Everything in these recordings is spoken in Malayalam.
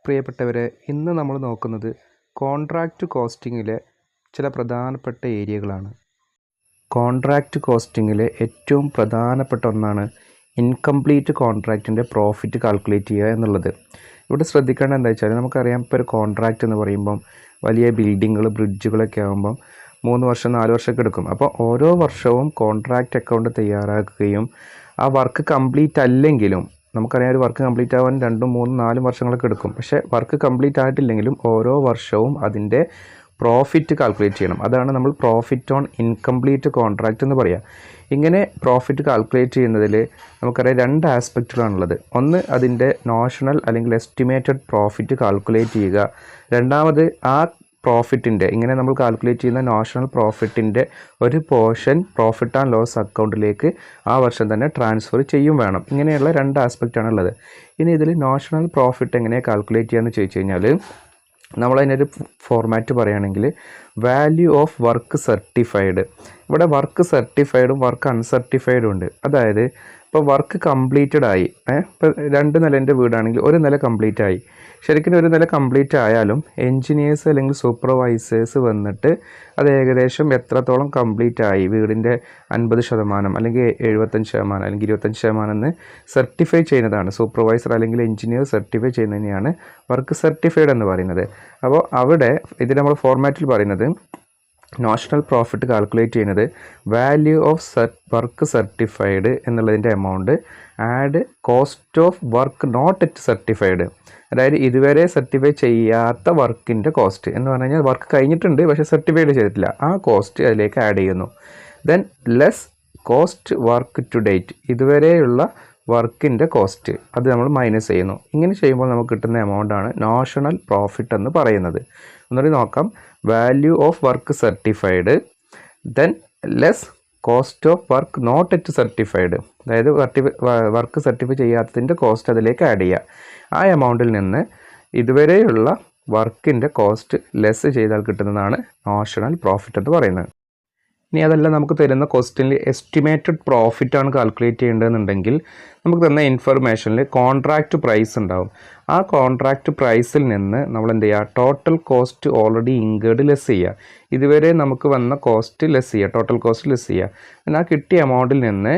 പ്രിയപ്പെട്ടവരെ, ഇന്ന് നമ്മൾ നോക്കുന്നത് കോൺട്രാക്റ്റ് കോസ്റ്റിങ്ങിലെ ചില പ്രധാനപ്പെട്ട ഏരിയകളാണ്. കോൺട്രാക്റ്റ് കോസ്റ്റിങ്ങിലെ ഏറ്റവും പ്രധാനപ്പെട്ട ഒന്നാണ് ഇൻകംപ്ലീറ്റ് കോൺട്രാക്റ്റിൻ്റെ പ്രോഫിറ്റ് കാൽക്കുലേറ്റ് ചെയ്യുക എന്നുള്ളത്. ഇവിടെ ശ്രദ്ധിക്കേണ്ടത് എന്താ വെച്ചാൽ, നമുക്കറിയാം ഇപ്പോൾ ഒരു കോൺട്രാക്റ്റ് എന്ന് പറയുമ്പം വലിയ ബിൽഡിങ്ങുകൾ, ബ്രിഡ്ജുകളൊക്കെ ആകുമ്പം 3 വർഷം 4 വർഷമൊക്കെ എടുക്കും. അപ്പോൾ ഓരോ വർഷവും കോൺട്രാക്റ്റ് അക്കൗണ്ട് തയ്യാറാക്കുകയും ആ വർക്ക് കംപ്ലീറ്റ് അല്ലെങ്കിലും, നമുക്കറിയാം ഒരു വർക്ക് കംപ്ലീറ്റ് ആവാൻ 2, 3, 4 വർഷങ്ങളൊക്കെ എടുക്കും. പക്ഷേ വർക്ക് കംപ്ലീറ്റ് ആയിട്ടില്ലെങ്കിലും ഓരോ വർഷവും അതിൻ്റെ പ്രോഫിറ്റ് കാൽക്കുലേറ്റ് ചെയ്യണം. അതാണ് നമ്മൾ പ്രോഫിറ്റ് ഓൺ ഇൻകംപ്ലീറ്റ് കോൺട്രാക്റ്റ് എന്ന് പറയുക. ഇങ്ങനെ പ്രോഫിറ്റ് കാൽക്കുലേറ്റ് ചെയ്യുന്നതിൽ നമുക്കറിയാം 2 ആസ്പെക്റ്റുകളാണുള്ളത്. ഒന്ന്, അതിൻ്റെ നോഷണൽ അല്ലെങ്കിൽ എസ്റ്റിമേറ്റഡ് പ്രോഫിറ്റ് കാൽക്കുലേറ്റ് ചെയ്യുക. രണ്ടാമത്, ആ പ്രോഫിറ്റിൻ്റെ, ഇങ്ങനെ നമ്മൾ കാൽക്കുലേറ്റ് ചെയ്യുന്ന നാഷണൽ പ്രോഫിറ്റിൻ്റെ ഒരു പോർഷൻ പ്രോഫിറ്റ് ആൻഡ് ലോസ് അക്കൗണ്ടിലേക്ക് ആ വർഷം തന്നെ ട്രാൻസ്ഫർ ചെയ്യും വേണം. ഇങ്ങനെയുള്ള 2 ആസ്പെക്റ്റാണ് ഉള്ളത്. ഇനി ഇതിൽ നാഷണൽ പ്രോഫിറ്റ് എങ്ങനെ കാൽക്കുലേറ്റ് ചെയ്യാമെന്ന് ചോദിച്ചു കഴിഞ്ഞാൽ, നമ്മളതിനൊരു ഫോർമാറ്റ് പറയുകയാണെങ്കിൽ വാല്യൂ ഓഫ് വർക്ക് സർട്ടിഫൈഡ്. ഇവിടെ വർക്ക് സർട്ടിഫൈഡും വർക്ക് അൺസർട്ടിഫൈഡും ഉണ്ട്. അതായത് ഇപ്പോൾ വർക്ക് കംപ്ലീറ്റഡ് ആയി, ഇപ്പോൾ 2 നിലേൻ്റെ വീടാണെങ്കിൽ 1 നില കംപ്ലീറ്റ് ആയി. ശരിക്കും 1 നില കംപ്ലീറ്റ് ആയാലും എൻജിനീയേഴ്സ് അല്ലെങ്കിൽ സൂപ്പർവൈസേഴ്സ് വന്നിട്ട് അത് ഏകദേശം എത്രത്തോളം കംപ്ലീറ്റ് ആയി, വീടിൻ്റെ 50% അല്ലെങ്കിൽ 75% അല്ലെങ്കിൽ 25% എന്ന് സർട്ടിഫൈ ചെയ്യുന്നതാണ്. സൂപ്പർവൈസർ അല്ലെങ്കിൽ എൻജിനീയർ സർട്ടിഫൈ ചെയ്യുന്നതിനെയാണ് വർക്ക് സർട്ടിഫൈഡ് എന്ന് പറയുന്നത്. അപ്പോൾ അവിടെ ഇതിൽ നമ്മൾ ഫോർമാറ്റിൽ പറയുന്നത്, നാഷണൽ പ്രോഫിറ്റ് കാൽക്കുലേറ്റ് ചെയ്യുന്നത് വാല്യൂ ഓഫ് വർക്ക് സർട്ടിഫൈഡ് എന്നുള്ളതിൻ്റെ amount add cost of work not yet certified. അതായത് ഇതുവരെ സർട്ടിഫൈ ചെയ്യാത്ത വർക്കിൻ്റെ കോസ്റ്റ് എന്ന് പറഞ്ഞു കഴിഞ്ഞാൽ വർക്ക് കഴിഞ്ഞിട്ടുണ്ട് പക്ഷേ സർട്ടിഫൈഡ് ചെയ്തിട്ടില്ല, ആ കോസ്റ്റ് അതിലേക്ക് ആഡ് ചെയ്യുന്നു. Then less cost work to date, ഇതുവരെയുള്ള വർക്കിൻ്റെ കോസ്റ്റ് അത് നമ്മൾ മൈനസ് ചെയ്യുന്നു. ഇങ്ങനെ ചെയ്യുമ്പോൾ നമുക്ക് കിട്ടുന്ന എമൗണ്ടാണ് നാഷണൽ പ്രോഫിറ്റ് എന്ന് പറയുന്നത്. ഒന്നുകൂടി നോക്കാം. Value of work certified, then less cost of work not yet certified, അതായത് വർക്ക് സർട്ടിഫൈ ചെയ്യാത്തതിൻ്റെ കോസ്റ്റ് അതിലേക്ക് ആഡ് ചെയ്യുക. ആ എമൗണ്ടിൽ നിന്ന് ഇതുവരെയുള്ള വർക്കിൻ്റെ കോസ്റ്റ് ലെസ് ചെയ്താൽ കിട്ടുന്നതാണ് നാഷണൽ പ്രോഫിറ്റ് എന്ന് പറയുന്നത്. ഇനി അതല്ല, നമുക്ക് തരുന്ന ക്വസ്റ്റ്യനിൽ എസ്റ്റിമേറ്റഡ് പ്രോഫിറ്റാണ് കാൽക്കുലേറ്റ് ചെയ്യേണ്ടതെന്നുണ്ടെങ്കിൽ നമുക്ക് തന്ന ഇൻഫർമേഷനിൽ കോൺട്രാക്റ്റ് പ്രൈസ് ഉണ്ടാവും. ആ കോൺട്രാക്റ്റ് പ്രൈസിൽ നിന്ന് നമ്മൾ എന്ത് ചെയ്യുക, total cost already incurred less ചെയ്യുക. ഇതുവരെ നമുക്ക് വന്ന കോസ്റ്റ് ലെസ് ചെയ്യുക, ടോട്ടൽ കോസ്റ്റ് ലെസ് ചെയ്യുക. പിന്നെ ആ കിട്ടിയ എമൗണ്ടിൽ നിന്ന്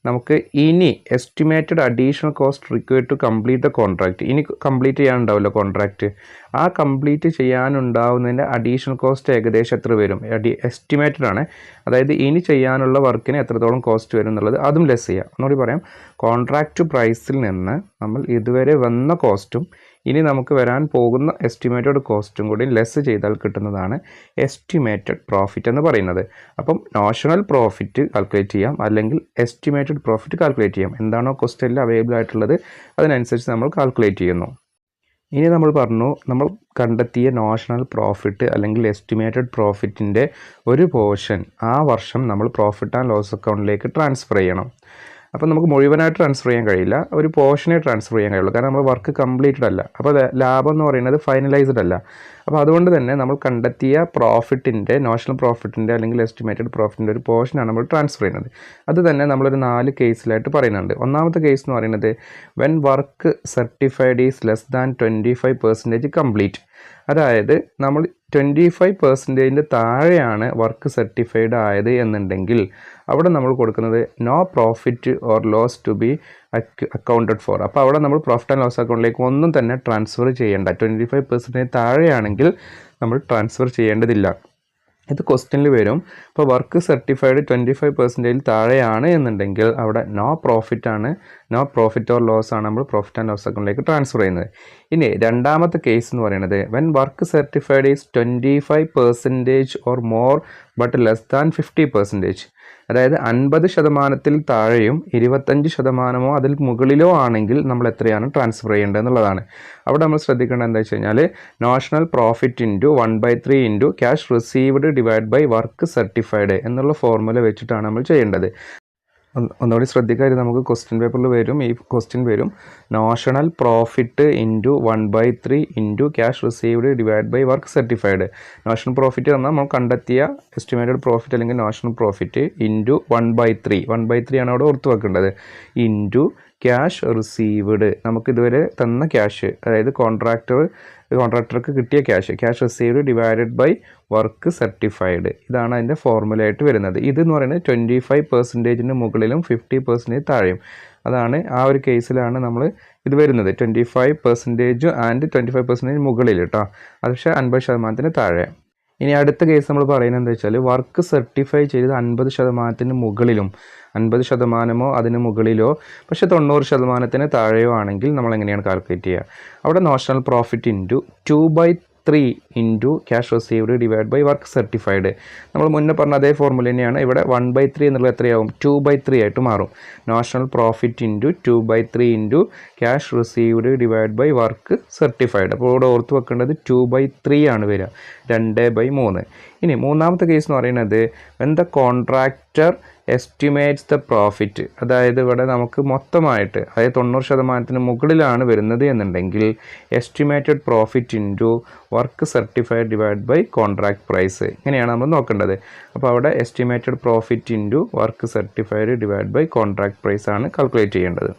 നമുക്ക് ഇനി estimated additional cost required to complete the contract, ഇനി കംപ്ലീറ്റ് ചെയ്യാനുണ്ടാവില്ല കോൺട്രാക്റ്റ്, ആ കംപ്ലീറ്റ് ചെയ്യാനുണ്ടാവുന്നതിൻ്റെ അഡീഷണൽ കോസ്റ്റ് ഏകദേശം എത്ര വരും, എസ്റ്റിമേറ്റഡ് ആണ്. അതായത് ഇനി ചെയ്യാനുള്ള വർക്കിന് എത്രത്തോളം കോസ്റ്റ് വരും എന്നുള്ളത് അതും ലെസ് ചെയ്യുക. ഒന്നുകൂടി പറയാം, കോൺട്രാക്റ്റ് പ്രൈസിൽ നിന്ന് നമ്മൾ ഇതുവരെ വന്ന കോസ്റ്റും ഇനി നമുക്ക് വരാൻ പോകുന്ന എസ്റ്റിമേറ്റഡ് കോസ്റ്റും കൂടി ലെസ് ചെയ്താൽ കിട്ടുന്നതാണ് എസ്റ്റിമേറ്റഡ് പ്രോഫിറ്റ് എന്ന് പറയുന്നത്. അപ്പം നാഷണൽ പ്രോഫിറ്റ് കാൽക്കുലേറ്റ് ചെയ്യാം, അല്ലെങ്കിൽ എസ്റ്റിമേറ്റഡ് പ്രോഫിറ്റ് കാൽക്കുലേറ്റ് ചെയ്യാം. എന്താണോ ക്വസ്റ്റ്യനിൽ അവൈലബിൾ ആയിട്ടുള്ളത് അതിനനുസരിച്ച് നമ്മൾ കാൽക്കുലേറ്റ് ചെയ്യുന്നു. ഇനി നമ്മൾ പറഞ്ഞു, നമ്മൾ കണ്ടെത്തിയ നാഷണൽ പ്രോഫിറ്റ് അല്ലെങ്കിൽ എസ്റ്റിമേറ്റഡ് പ്രോഫിറ്റിൻ്റെ ഒരു പോർഷൻ ആ വർഷം നമ്മൾ പ്രോഫിറ്റ് ആൻഡ് ലോസ് അക്കൗണ്ടിലേക്ക് ട്രാൻസ്ഫർ ചെയ്യണം. അപ്പോൾ നമുക്ക് മുഴുവനായിട്ട് ട്രാൻസ്ഫർ ചെയ്യാൻ കഴിയില്ല, ഒരു പോർഷനെ ട്രാൻസ്ഫർ ചെയ്യാൻ കഴിയുള്ളൂ. കാരണം നമ്മൾ വർക്ക് കംപ്ലീറ്റഡ് അല്ല, അപ്പോൾ ലാഭം എന്ന് പറയുന്നത് ഫൈനലൈസ്ഡ് അല്ല. അപ്പോൾ അതുകൊണ്ട് തന്നെ നമ്മൾ കണ്ടെത്തിയ പ്രോഫിറ്റിൻ്റെ, നാഷണൽ പ്രോഫിറ്റിൻ്റെ അല്ലെങ്കിൽ എസ്റ്റിമേറ്റഡ് പ്രോഫിറ്റിൻ്റെ ഒരു പോർഷനാണ് നമ്മൾ ട്രാൻസ്ഫർ ചെയ്യുന്നത്. അത് തന്നെ നമ്മളൊരു 4 കേസിലായിട്ട് പറയുന്നുണ്ട്. ഒന്നാമത്തെ കേസ് എന്ന് പറയുന്നത്, when work certified is less than 25% complete. അതായത് നമ്മൾ 25% താഴെയാണ് വർക്ക് സർട്ടിഫൈഡ് ആയത് എന്നുണ്ടെങ്കിൽ അവിടെ നമ്മൾ കൊടുക്കുന്നത് no profit or loss to be accounted for. അപ്പോൾ അവിടെ നമ്മൾ പ്രോഫിറ്റ് ആൻഡ് ലോസ് അക്കൗണ്ടിലേക്ക് ഒന്നും തന്നെ ട്രാൻസ്ഫർ ചെയ്യേണ്ട. 25% താഴെയാണെങ്കിൽ നമ്മൾ ട്രാൻസ്ഫർ ചെയ്യേണ്ടതില്ല. ഇത് ക്വസ്റ്റ്യനിൽ വരും. ഇപ്പോൾ വർക്ക് സർട്ടിഫൈഡ് 25% താഴെയാണ് എന്നുണ്ടെങ്കിൽ അവിടെ നോ പ്രോഫിറ്റ് ആണ്, നോ പ്രോഫിറ്റ് ഓർ ലോസ് ആണ് നമ്മൾ പ്രോഫിറ്റ് ആൻഡ് ലോസ് അക്കൗണ്ടിലേക്ക് ട്രാൻസ്ഫർ ചെയ്യുന്നത്. ഇനി രണ്ടാമത്തെ കേസ് എന്ന് പറയുന്നത്, when work certified is 25% or more but less than 50%. അതായത് 50% താഴെയും 25% അതിൽ മുകളിലോ ആണെങ്കിൽ നമ്മൾ എത്രയാണ് ട്രാൻസ്ഫർ ചെയ്യേണ്ടത് എന്നുള്ളതാണ്. അവിടെ നമ്മൾ ശ്രദ്ധിക്കേണ്ടത് എന്താ വെച്ച് കഴിഞ്ഞാൽ, notional profit into 1/3 into cash received divide by work certified എന്നുള്ള ഫോർമുല വെച്ചിട്ടാണ് നമ്മൾ ചെയ്യേണ്ടത്. ഒന്നുകൂടി ശ്രദ്ധിക്കാതെ, നമുക്ക് ക്വസ്റ്റ്യൻ പേപ്പറിൽ വരും, ഈ ക്വസ്റ്റ്യൻ വരും, notional profit into 1/3 into cash received divide by work certified. Notional profit എന്നാൽ നമ്മൾ കണ്ടെത്തിയ എസ്റ്റിമേറ്റഡ് പ്രോഫിറ്റ് അല്ലെങ്കിൽ നാഷണൽ പ്രോഫിറ്റ് ഇൻറ്റു 1/3 ആണ് അവിടെ ഓർത്ത് വെക്കേണ്ടത്, ഇൻറ്റു ക്യാഷ് റിസീവ്ഡ്, നമുക്ക് ഇതുവരെ തന്ന ക്യാഷ്, അതായത് കോൺട്രാക്ടർക്ക് കിട്ടിയ cash received divided by work certified. ഇതാണ് അതിൻ്റെ ഫോർമുലയായിട്ട് വരുന്നത്. ഇതെന്ന് പറയുന്നത് 25% മുകളിലും 50% താഴെയും. അതാണ് ആ ഒരു കേസിലാണ് നമ്മൾ ഇത് വരുന്നത്. 25% ആൻഡ് 25% മുകളിൽ കേട്ടോ, അത് പക്ഷേ 50% താഴെ. ഇനി അടുത്ത കേസ് നമ്മൾ പറയുന്നത് എന്താ വെച്ചാൽ വർക്ക് സർട്ടിഫൈ ചെയ്തത് 50% മുകളിലും, 50% അതിന് മുകളിലോ പക്ഷേ 90% താഴെയോ ആണെങ്കിൽ നമ്മൾ എങ്ങനെയാണ് കാൽക്കുലേറ്റ് ചെയ്യുക? അവിടെ notional profit into 2/3 into cash received divide by work certified. നമ്മൾ മുന്നേ പറഞ്ഞ അതേ ഫോർമുല തന്നെയാണ്. ഇവിടെ 1/3 എന്നുള്ളത് എത്രയാവും? 2/3 ആയിട്ട് മാറും. Notional profit into 2/3 into cash received divide by work certified. അപ്പോൾ ഇവിടെ ഓർത്ത് വെക്കേണ്ടത് 2/3 ആണ് വരിക, 2/3. ഇനി മൂന്നാമത്തെ കേസ് എന്ന് പറയുന്നത് when the contractor estimates the profit, അതായത് ഇവിടെ നമുക്ക് മൊത്തമായിട്ട്, അതായത് 90% മുകളിലാണ് വരുന്നത് എന്നുണ്ടെങ്കിൽ estimated profit into work certified divide by contract price. ഇങ്ങനെയാണ് നമ്മൾ നോക്കേണ്ടത്. അപ്പോൾ അവിടെ estimated profit into work certified divide by contract price ആണ് കാൽക്കുലേറ്റ് ചെയ്യേണ്ടത്.